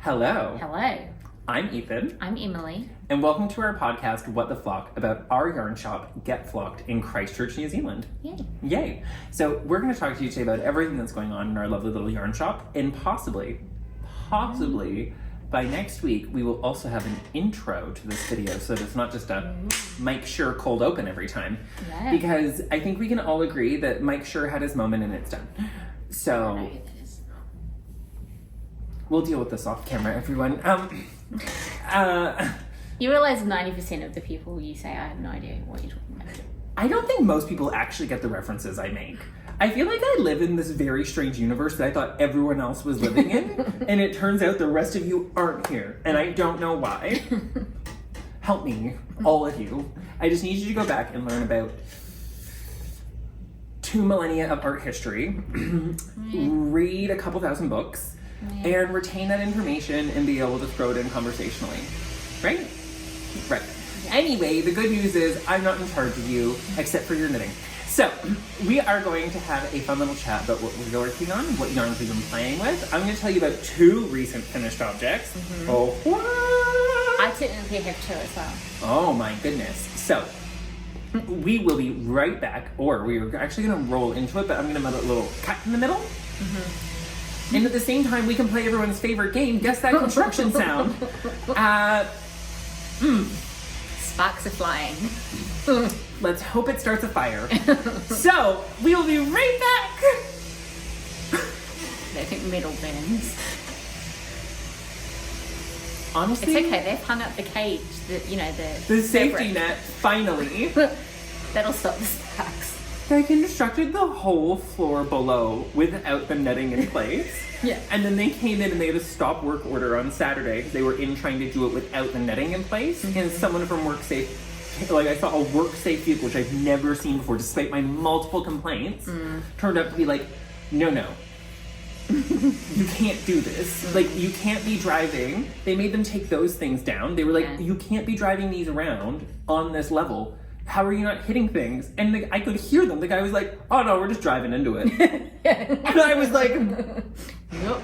Hello. Hello. I'm Ethan. I'm Emily. And welcome to our podcast, What the Flock, about our yarn shop, Get Flocked, in Christchurch, New Zealand. Yay. Yay. So we're going to talk to you today about everything that's going on in our lovely little yarn shop, and possibly, by next week, we will also have an intro to this video, so that it's not just a Mike Schur cold open every time. Yeah. Because I think we can all agree that Mike Schur had his moment and it's done. So we'll deal with this off camera, everyone. You realize 90% of the people you say, I have no idea what you're talking about. I don't think most people actually get the references I make. I feel like I live in this very strange universe that I thought everyone else was living in, and it turns out the rest of you aren't here, and I don't know why. Help me, all of you. I just need you to go back and learn about 2 millennia of art history, read a couple thousand books, and retain that information and be able to throw it in conversationally. Right? Right. Anyway, the good news is I'm not in charge of you, except for your knitting. So, we are going to have a fun little chat about what we're working on, what yarns we've been playing with. I'm going to tell you about 2 recent finished objects. Mm-hmm. Oh, what? I technically have 2 as well. Oh my goodness. So, we will be right back, or we're actually going to roll into it, but I'm going to put a little cut in the middle. Mm-hmm. And at the same time, we can play everyone's favorite game, Guess That Construction Sound. Sparks are flying. Let's hope it starts a fire. So, we will be right back. They think metal burns. Honestly, It's okay, they've hung up the cage, the safety fabric. net, finally. That'll stop the sparks. They constructed the whole floor below without the netting in place. Yeah. And then they came in and they had a stop work order on Saturday. They were in trying to do it without the netting in place. Mm-hmm. And someone from WorkSafe, like I saw a WorkSafe vehicle, which I've never seen before, despite my multiple complaints, turned out to be like, no. You can't do this. Like, you can't be driving. They made them take those things down. They were like, you can't be driving these around on this level. How are you not hitting things? And I could hear them. The guy was like, oh no, we're just driving into it. And I was like, Nope.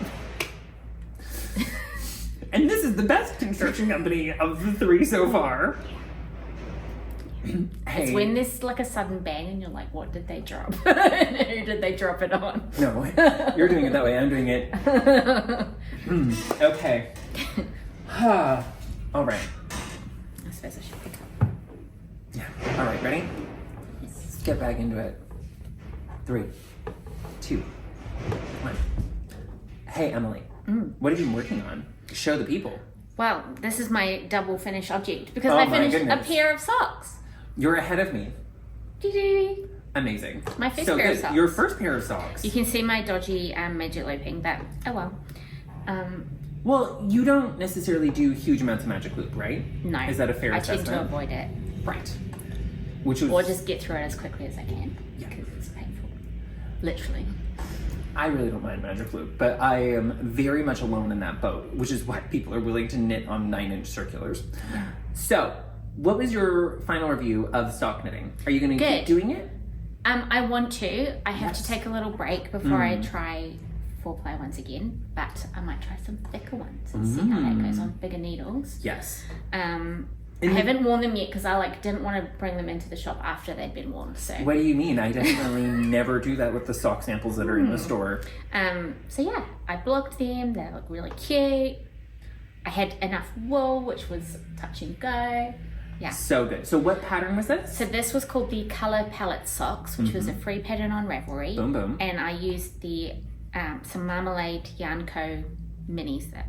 And this is the best construction company of the 3 so far. Hey. It's when there's like a sudden bang and you're like, what did they drop? Who did they drop it on? No, you're doing it that way. I'm doing it. Okay. All right. I suppose I should pick up. Yeah. All right, ready? Let's get back into it. 3, 2, 1. Hey, Emily. What have you been working on? Show the people. Well, this is my double finish object because Oh I my finished goodness. a pair of socks. You're ahead of me. Dee-dee. Amazing. My first so pair of good. socks. Your first pair of socks. You can see my dodgy magic looping, but oh well. Well, you don't necessarily do huge amounts of magic loop, right? No. Is that a fair I assessment? tend to avoid it. Right. Which was... Or just get through it as quickly as I can. Yeah. Because it's painful. Literally. I really don't mind magic loop, but I am very much alone in that boat, which is why people are willing to knit on 9-inch circulars. Yeah. So, what was your final review of sock knitting? Are you going to keep doing it? I want to. I have to take a little break before I try 4-ply ones again, but I might try some thicker ones and see how that goes on bigger needles. Yes. I haven't worn them yet because I didn't want to bring them into the shop after they'd been worn. So what do you mean? I definitely never do that with the sock samples that are in the store. So yeah, I blocked them. They look really cute. I had enough wool, which was touch and go. Yeah. So good. So what pattern was this? So this was called the Colour Palette Socks, which was a free pattern on Ravelry. Boom, boom. And I used the some Marmalade Yarn Co. minis that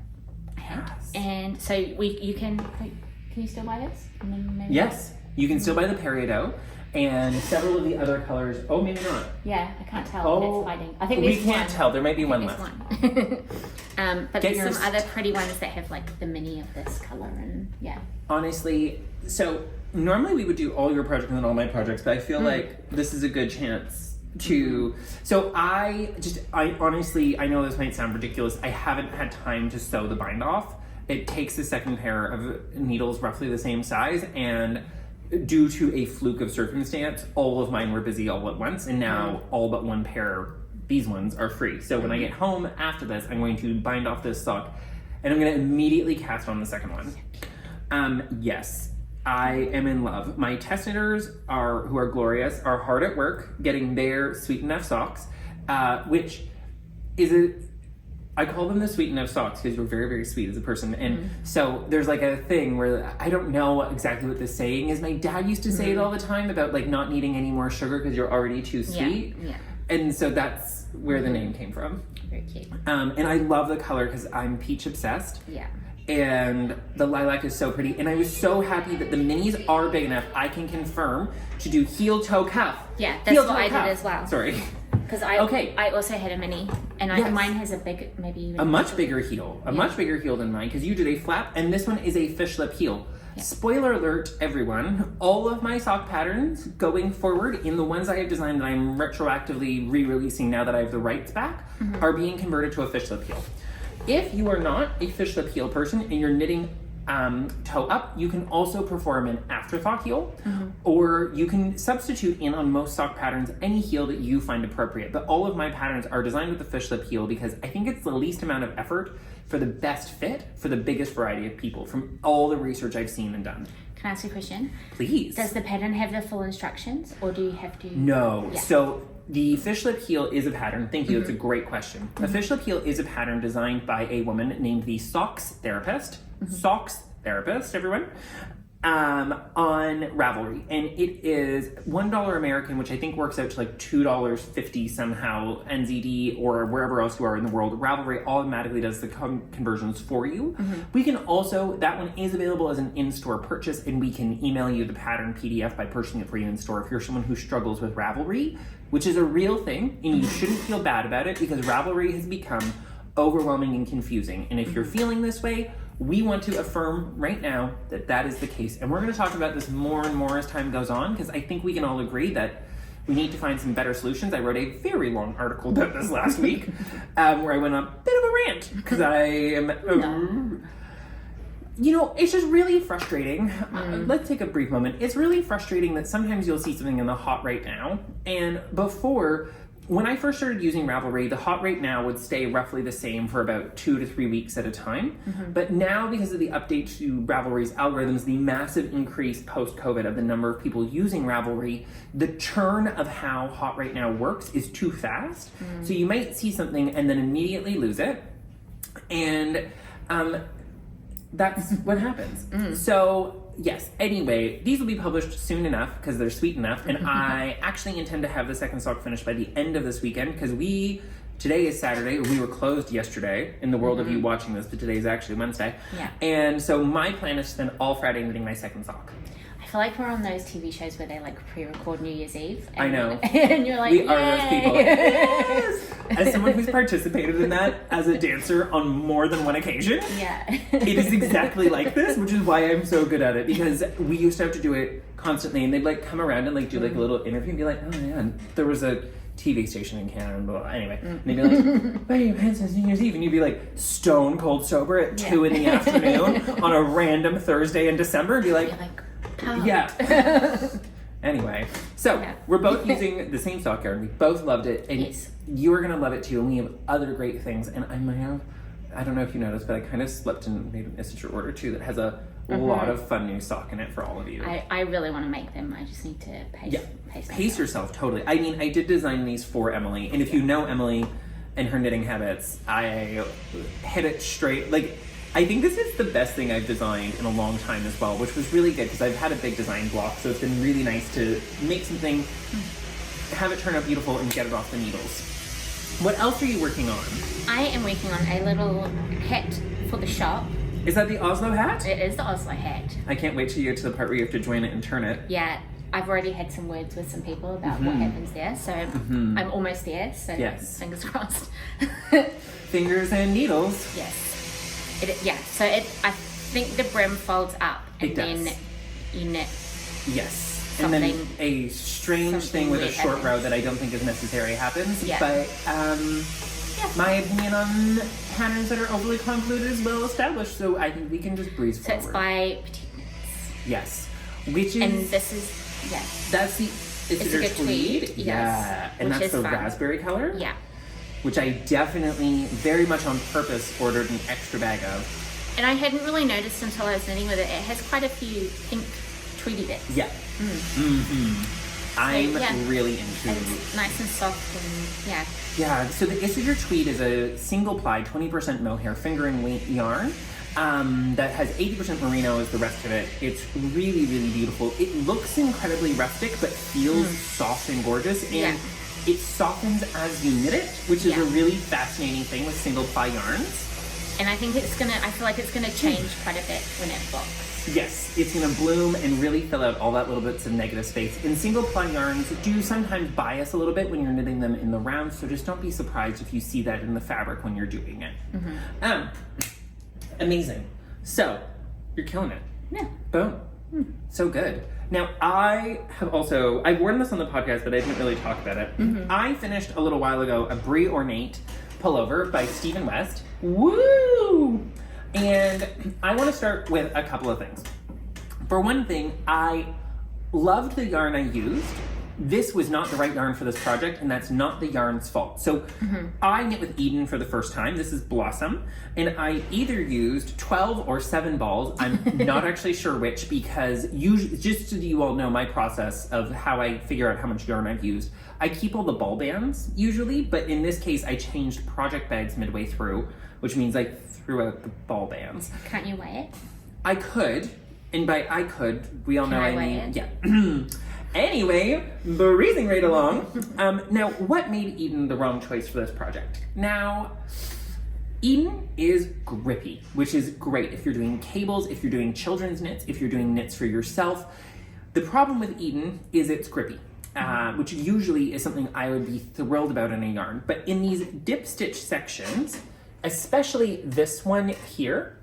I had. Yes. And so you can you still buy this? And then maybe Yes. You can still buy the peridot and several of the other colors. Oh, maybe not. Yeah, I can't tell. Oh, It's hiding. I think we there's can't one. tell. There might be one There's left. one. But Get there's yours. some other pretty ones that have the mini of this colour and yeah. Honestly, so normally we would do all your projects and then all my projects, but I feel like this is a good chance to... So I honestly, I know this might sound ridiculous, I haven't had time to sew the bind off. It takes a second pair of needles roughly the same size, and due to a fluke of circumstance, all of mine were busy all at once, and now all but one pair, these ones, are free. So when I get home after this, I'm going to bind off this sock And I'm going to immediately cast on the second one. Yes, I am in love. My test knitters who are glorious, are hard at work getting their Sweet Enough socks, which is I call them the Sweet Enough socks because you're very, very sweet as a person. And so there's like a thing where I don't know exactly what the saying is. My dad used to say it all the time about like not needing any more sugar because you're already too sweet. Yeah. And so that's where the name came from. Very cute. And I love the color because I'm peach obsessed. Yeah. And the lilac is so pretty. And I was so happy that the minis are big enough, I can confirm, to do heel toe cuff. Yeah, that's what I did as well. Sorry. Because I also had a mini, and mine has a big, maybe even a much bigger heel. Much bigger heel than mine, because you did a flap, and this one is a fish lip heel. Yeah. Spoiler alert, everyone. All of my sock patterns going forward, in the ones I have designed that I'm retroactively re-releasing now that I have the rights back, are being converted to a fish lip heel. If you are not a fish lip heel person and you're knitting toe up, you can also perform an afterthought heel, or you can substitute in on most sock patterns any heel that you find appropriate. But all of my patterns are designed with the fish lip heel because I think it's the least amount of effort for the best fit for the biggest variety of people from all the research I've seen and done. Can I ask you a question? Please. Does the pattern have the full instructions, or do you have to? No. Yeah. So the fish lip heel is a pattern. Thank you. It's a great question. A fish lip heel is a pattern designed by a woman named the Socks Therapist. Socks Therapist, everyone. On Ravelry, and it is $1 American, which I think works out to like $2.50 somehow NZD or wherever else you are in the world. Ravelry automatically does the conversions for you. We can also, that one is available as an in-store purchase, and we can email you the pattern PDF by purchasing it for you in store if you're someone who struggles with Ravelry, which is a real thing, and you shouldn't feel bad about it because Ravelry has become overwhelming and confusing. And if you're feeling this way, we want to affirm right now that that is the case. And we're going to talk about this more and more as time goes on, because I think we can all agree that we need to find some better solutions. I wrote a very long article about this last week where I went on a bit of a rant because I am... You know, it's just really frustrating. Let's take a brief moment. It's really frustrating that sometimes you'll see something in the hot right now. And before... When I first started using Ravelry, the hot rate now would stay roughly the same for about 2 to 3 weeks at a time. But now, because of the update to Ravelry's algorithms, the massive increase post-COVID of the number of people using Ravelry, the churn of how hot rate now works is too fast. So you might see something and then immediately lose it. And that's what happens. So... Yes, anyway, these will be published soon enough because they're sweet enough, and I actually intend to have the second sock finished by the end of this weekend because today is Saturday, we were closed yesterday in the world of you watching this, but today is actually Wednesday. Yeah. And so my plan is to spend all Friday knitting my second sock. I feel like we're on those TV shows where they like pre-record New Year's Eve. I know. And you're like, we are those people. Yes! As someone who's participated in that as a dancer on more than one occasion, it is exactly like this, which is why I'm so good at it, because we used to have to do it constantly, and they'd like come around and like do like a little interview and be like, oh yeah, and there was a TV station in Canada, and blah, blah. Anyway, and they'd be like, why are you pants since New Year's Eve? And you'd be like stone cold sober at 2 in the afternoon on a random Thursday in December, and be like Anyway, so we're both using the same sock yarn. We both loved it, and you are gonna love it too. And we have other great things. And I don't know if you noticed, but I kind of slipped and made an Isager order too that has a lot of fun new sock in it for all of you. I really want to make them. I just need to pace yourself totally. I mean, I did design these for Emily, and if you know Emily and her knitting habits, I hit it straight. Like, I think this is the best thing I've designed in a long time as well, which was really good because I've had a big design block, so it's been really nice to make something, have it turn out beautiful, and get it off the needles. What else are you working on? I am working on a little hat for the shop. Is that the Oslo hat? It is the Oslo hat. I can't wait till you get to the part where you have to join it and turn it. Yeah, I've already had some words with some people about what happens there, so I'm almost there, so fingers crossed. Fingers and needles. Yes. So I think the brim folds up and then you knit. Yes. And then a strange thing with a short row that I don't think is necessary happens. Yeah. But my opinion on patterns that are overly convoluted is well established, so I think we can just breeze forward. So it's by Petite Knits. Yes. Which is... And this is, That's the Isager tweed. Yes. Yeah. And that's the fun. raspberry color? Yeah. which I definitely, very much on purpose, ordered an extra bag of. And I hadn't really noticed until I was knitting with it. It has quite a few pink tweedy bits. Yeah. I'm really into it. It's nice and soft and yeah. Yeah, so the Isager tweed is a single ply, 20% mohair fingering weight yarn that has 80% merino as the rest of it. It's really, really beautiful. It looks incredibly rustic, but feels soft and gorgeous. And it softens as you knit it, which is a really fascinating thing with single ply yarns. And I think I feel like it's gonna change quite a bit when it blocks. Yes, it's going to bloom and really fill out all that little bits of negative space. And single ply yarns do sometimes bias a little bit when you're knitting them in the round, so just don't be surprised if you see that in the fabric when you're doing it. Amazing. So, you're killing it. Yeah. Boom. So good. Now, I've worn this on the podcast, but I didn't really talk about it. I finished a little while ago a Brie Ornate pullover by Stephen West. Woo! And I want to start with a couple of things. For one thing, I loved the yarn I used. This was not the right yarn for this project, and that's not the yarn's fault. So I knit with Eden for the first time. This is Blossom, and I either used 12 or 7 balls. I'm not actually sure which, because usually, just so you all know my process of how I figure out how much yarn I've used, I keep all the ball bands usually, but in this case I changed project bags midway through, which means I threw out the ball bands. Can't you weigh it? I could, and by I could, we all know I mean, yeah. Anyway, breezing right along. Now, what made Eden the wrong choice for this project? Now, Eden is grippy, which is great if you're doing cables, if you're doing children's knits, if you're doing knits for yourself. The problem with Eden is it's grippy, which usually is something I would be thrilled about in a yarn. But in these dip stitch sections, especially this one here,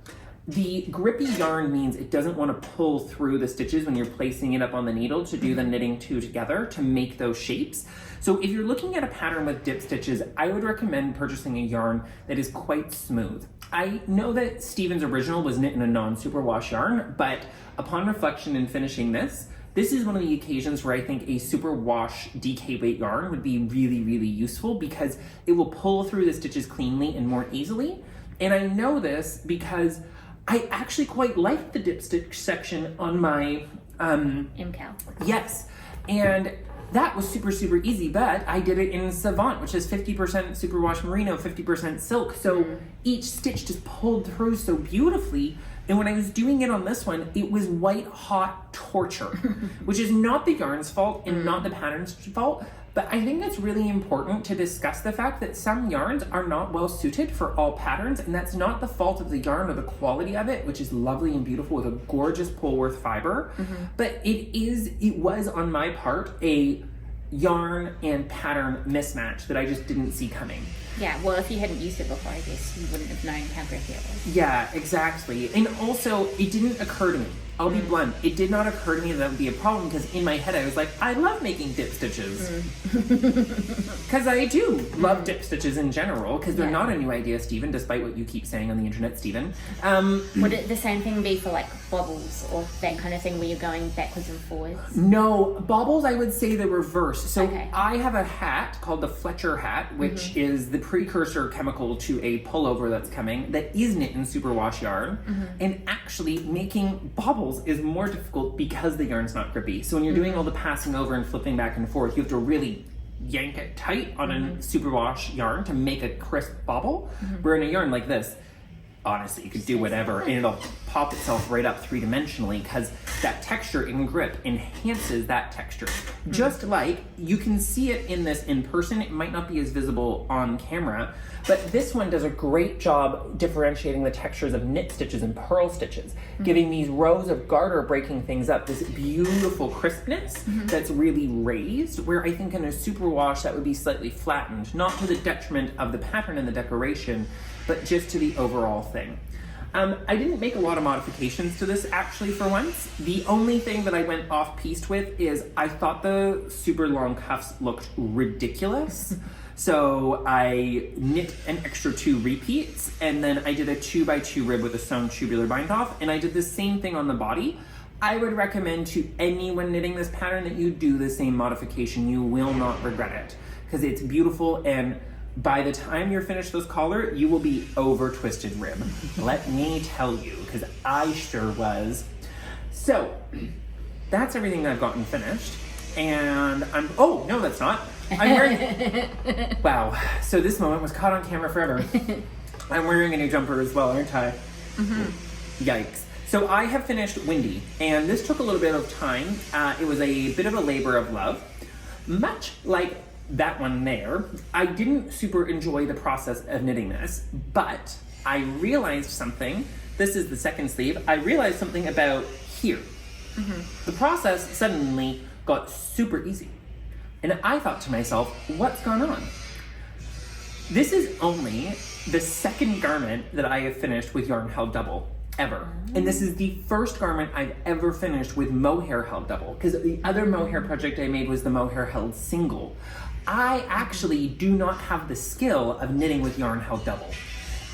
the grippy yarn means it doesn't want to pull through the stitches when you're placing it up on the needle to do the knitting two together to make those shapes. So if you're looking at a pattern with dip stitches, I would recommend purchasing a yarn that is quite smooth. I know that Stephen's original was knit in a non-superwash yarn, but upon reflection and finishing this is one of the occasions where I think a superwash DK weight yarn would be really, really useful because it will pull through the stitches cleanly and more easily. And I know this because I actually quite liked the dip stitch section on my MCal. Yes, and that was super, super easy, but I did it in Savant, which is 50% superwash merino, 50% silk. So each stitch just pulled through so beautifully. And when I was doing it on this one, it was white hot torture, which is not the yarn's fault and not the pattern's fault. But I think it's really important to discuss the fact that some yarns are not well suited for all patterns, and that's not the fault of the yarn or the quality of it, which is lovely and beautiful with a gorgeous Polworth fiber. But it was on my part a yarn and pattern mismatch that I just didn't see coming. Yeah, well, if you hadn't used it before, I guess you wouldn't have known how grippy it was. Yeah, exactly. And also, it didn't occur to me. I'll be blunt. It did not occur to me that would be a problem because in my head I was like, I love making dip stitches. Because I do love dip stitches in general because they're not a new idea, Stephen, despite what you keep saying on the internet, Stephen. Would it the same thing be for like bobbles or that kind of thing where you're going backwards and forwards? No, bobbles I would say the reverse. So Okay. I have a hat called the Fletcher hat, which is the precursor chemical to a pullover that's coming that is knit in superwash yarn. And actually making bobbles is more difficult because the yarn's not grippy. So when you're doing all the passing over and flipping back and forth, you have to really yank it tight on a superwash yarn to make a crisp bobble. Where in a yarn like this, honestly, you could do whatever and it'll pop itself right up three-dimensionally because that texture and grip enhances that texture. Just like you can see it in this in person, it might not be as visible on camera, but this one does a great job differentiating the textures of knit stitches and purl stitches, giving these rows of garter breaking things up this beautiful crispness that's really raised, where I think in a superwash that would be slightly flattened, not to the detriment of the pattern and the decoration, but just to the overall thing. I didn't make a lot of modifications to this actually for once. The only thing that I went off-piste with is I thought the super long cuffs looked ridiculous. So I knit an extra 2 repeats and then I did a 2x2 rib with a sewn tubular bind off, and I did the same thing on the body. I would recommend to anyone knitting this pattern that you do the same modification. You will not regret it because it's beautiful, and by the time you're finished this collar, you will be over twisted rib. Let me tell you, because I sure was. So, that's everything that I've gotten finished. And oh, no, that's not. I'm wearing, wow. So this moment was caught on camera forever. I'm wearing a new jumper as well, aren't I? Mm-hmm. Yikes. So I have finished Windy, and this took a little bit of time. It was a bit of a labor of love. Much like that one there, I didn't super enjoy the process of knitting this, but I realized something. This is the second sleeve. I realized something about here. Mm-hmm. The process suddenly got super easy. And I thought to myself, what's gone on? This is only the second garment that I have finished with yarn held double, ever. And this is the first garment I've ever finished with mohair held double, because the other mohair project I made was the mohair held single. I actually do not have the skill of knitting with yarn held double.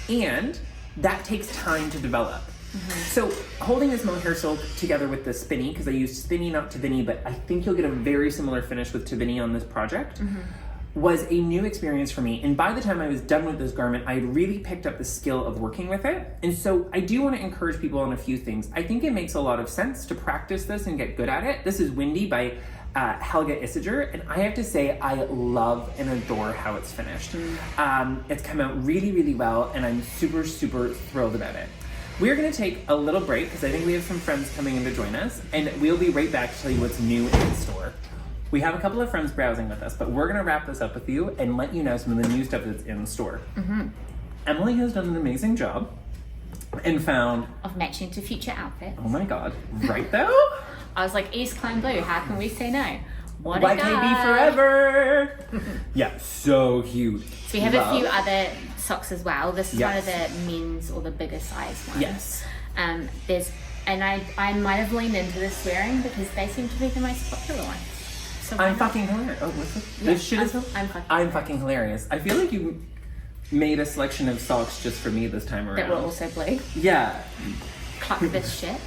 And that takes time to develop. Mm-hmm. So holding this mohair silk together with the Spinni, because I used Spinni, not Tavini, but I think you'll get a very similar finish with Tavini on this project, was a new experience for me. And by the time I was done with this garment, I had really picked up the skill of working with it. And so I do want to encourage people on a few things. I think it makes a lot of sense to practice this and get good at it. This is Windy by Helga Isager, and I have to say I love and adore how it's finished. It's come out really, really well, and I'm super, super thrilled about it. We're going to take a little break because I think we have some friends coming in to join us, and we'll be right back to tell you what's new in the store. We have a couple of friends browsing with us, but we're going to wrap this up with you and let you know some of the new stuff that's in the store. Emily has done an amazing job and found... of matching to future outfits. Oh my god, right though? I was like, East Climb Blue, how can we say no? What YKB forever! Yeah, so cute. So we have a few other socks as well. This is one of Yes. the men's or the bigger size ones. Yes. I might have leaned into the swearing because they seem to be the most popular ones. So I'm fucking hilarious. Oh, what's it? Yeah, This shit is... I'm fucking hilarious. I feel like you made a selection of socks just for me this time around. that were also blue. Yeah. Cluck this shit.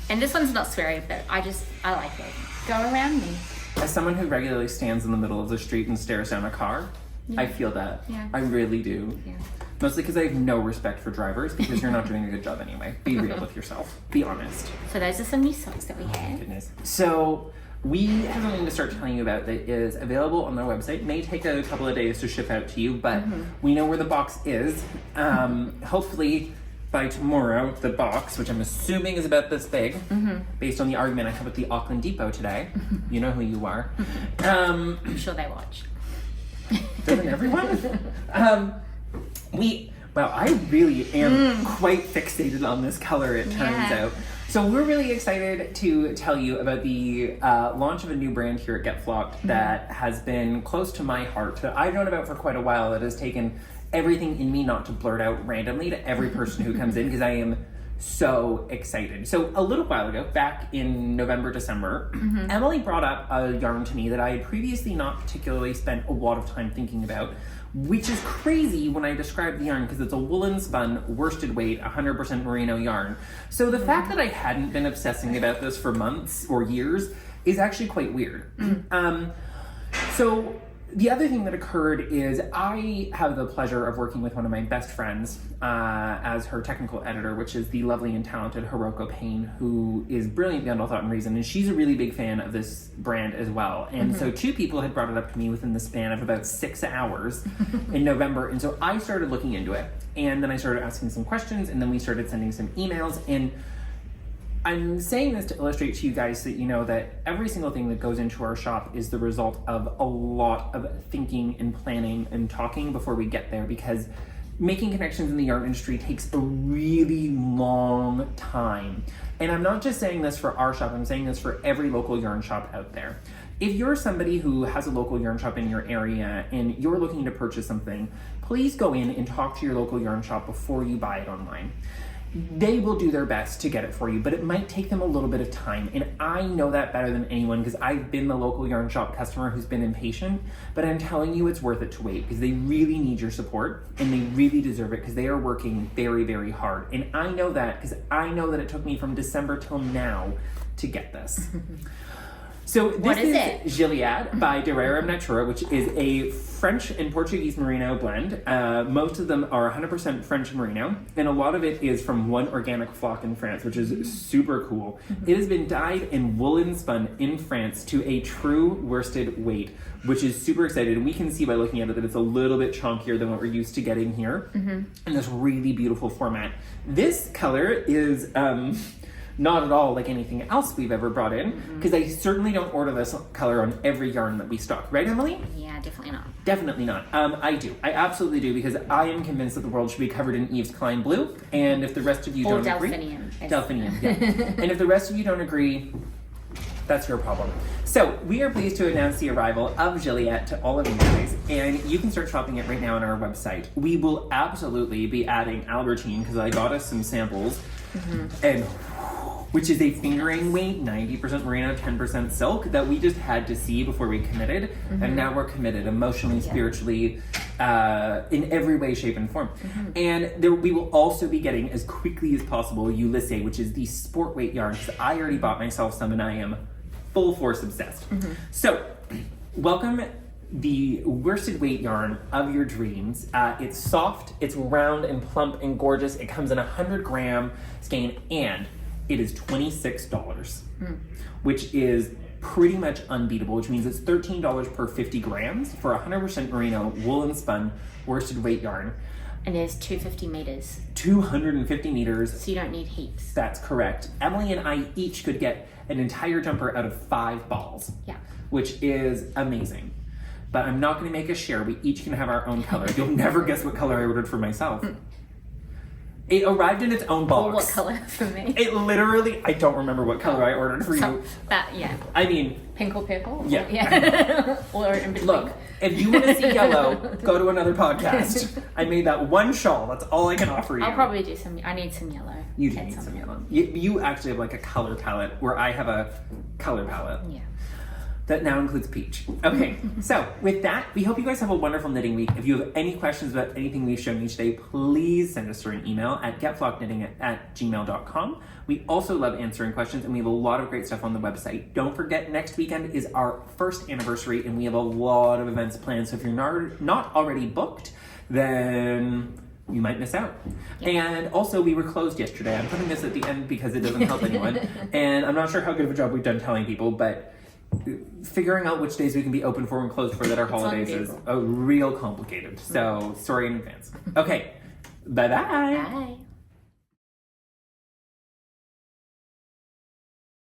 And this one's not sweary, but I like it. Go around me. As someone who regularly stands in the middle of the street and stares down a car, I feel that. Yeah. I really do. Yeah. Mostly because I have no respect for drivers because you're not doing a good job anyway. Be real with yourself. Be honest. So those are some new socks that we have. Goodness. So we have something to start telling you about that is available on their website. May take a couple of days to ship out to you, but we know where the box is. Hopefully by tomorrow, the box, which I'm assuming is about this big, based on the argument I had with the Auckland Depot today. You know who you are. I'm sure they watch. Doesn't everyone? I really am quite fixated on this color, it turns out. So we're really excited to tell you about the launch of a new brand here at Get Flocked that has been close to my heart, that I've known about for quite a while, that has taken everything in me not to blurt out randomly to every person who comes in, because I am so excited. So a little while ago, back in November, December, Emily brought up a yarn to me that I had previously not particularly spent a lot of time thinking about, which is crazy when I describe the yarn because it's a woolen spun, worsted weight, 100% merino yarn. So the fact that I hadn't been obsessing about this for months or years is actually quite weird. So the other thing that occurred is I have the pleasure of working with one of my best friends as her technical editor, which is the lovely and talented Hiroko Payne, who is brilliant beyond all thought and reason, and she's a really big fan of this brand as well. And so two people had brought it up to me within the span of about 6 hours in November, and so I started looking into it, and then I started asking some questions, and then we started sending some emails, and I'm saying this to illustrate to you guys that you know that every single thing that goes into our shop is the result of a lot of thinking and planning and talking before we get there, because making connections in the yarn industry takes a really long time. And I'm not just saying this for our shop, I'm saying this for every local yarn shop out there. If you're somebody who has a local yarn shop in your area and you're looking to purchase something, please go in and talk to your local yarn shop before you buy it online. They will do their best to get it for you, but it might take them a little bit of time. And I know that better than anyone because I've been the local yarn shop customer who's been impatient, but I'm telling you it's worth it to wait because they really need your support and they really deserve it because they are working very, very hard. And I know that because I know that it took me from December till now to get this. So this What is is it? Gilead by Dyer Natura, which is a French and Portuguese merino blend. Most of them are 100% French merino, and a lot of it is from one organic flock in France, which is super cool. It has been dyed and woolen spun in France to a true worsted weight, which is super exciting. We can see by looking at it that it's a little bit chunkier than what we're used to getting here in this really beautiful format. This color is not at all like anything else we've ever brought in, because I certainly don't order this color on every yarn that we stock. Right, Emily? Yeah, definitely not. Definitely not. I do. I absolutely do, because I am convinced that the world should be covered in Yves Klein blue, and if the rest of you Or don't agree... Delphinium. Delphinium, yeah. And if the rest of you don't agree, that's your problem. So, we are pleased to announce the arrival of Gilead to all of you guys, and you can start shopping it right now on our website. We will absolutely be adding Albertine, because I got us some samples, and which is a fingering weight, 90% merino, 10% silk, that we just had to see before we committed, and now we're committed emotionally, spiritually, in every way, shape, and form. And we will also be getting, as quickly as possible, Ulysses, which is the sport weight yarn, because I already bought myself some and I am full force obsessed. So, welcome the worsted weight yarn of your dreams. It's soft, it's round and plump and gorgeous. It comes in 100-gram skein, and it is $26, which is pretty much unbeatable, which means it's $13 per 50 grams for 100% merino woolen spun worsted weight yarn. And there's 250 meters. 250 meters. So you don't need heaps. That's correct. Emily and I each could get an entire jumper out of 5 balls. Yeah. Which is amazing. But I'm not going to make us share. We each can have our own color. You'll never guess what color I ordered for myself. It arrived in its own box. Or what color for me? It literally, I don't remember what color I ordered for you. Yeah. I mean, Pink or purple? Yeah. Yeah. Or in between. look, if you want to see yellow, go to another podcast. I made that one shawl. That's all I can offer you. I'll probably do I need some yellow. You do need some yellow. You actually have like a color palette, where I have a color palette. Yeah. That now includes peach. Okay, so with that, we hope you guys have a wonderful knitting week. If you have any questions about anything we've shown you today, please send us through an email at getflockknitting@gmail.com. We also love answering questions, and we have a lot of great stuff on the website. Don't forget, next weekend is our 1st anniversary, and we have a lot of events planned. So if you're not already booked, then you might miss out. Yeah. And also, we were closed yesterday. I'm putting this at the end because it doesn't help anyone. And I'm not sure how good of a job we've done telling people, but figuring out which days we can be open for and closed for that are holidays is real complicated. So, sorry in advance. Okay, bye-bye. Bye.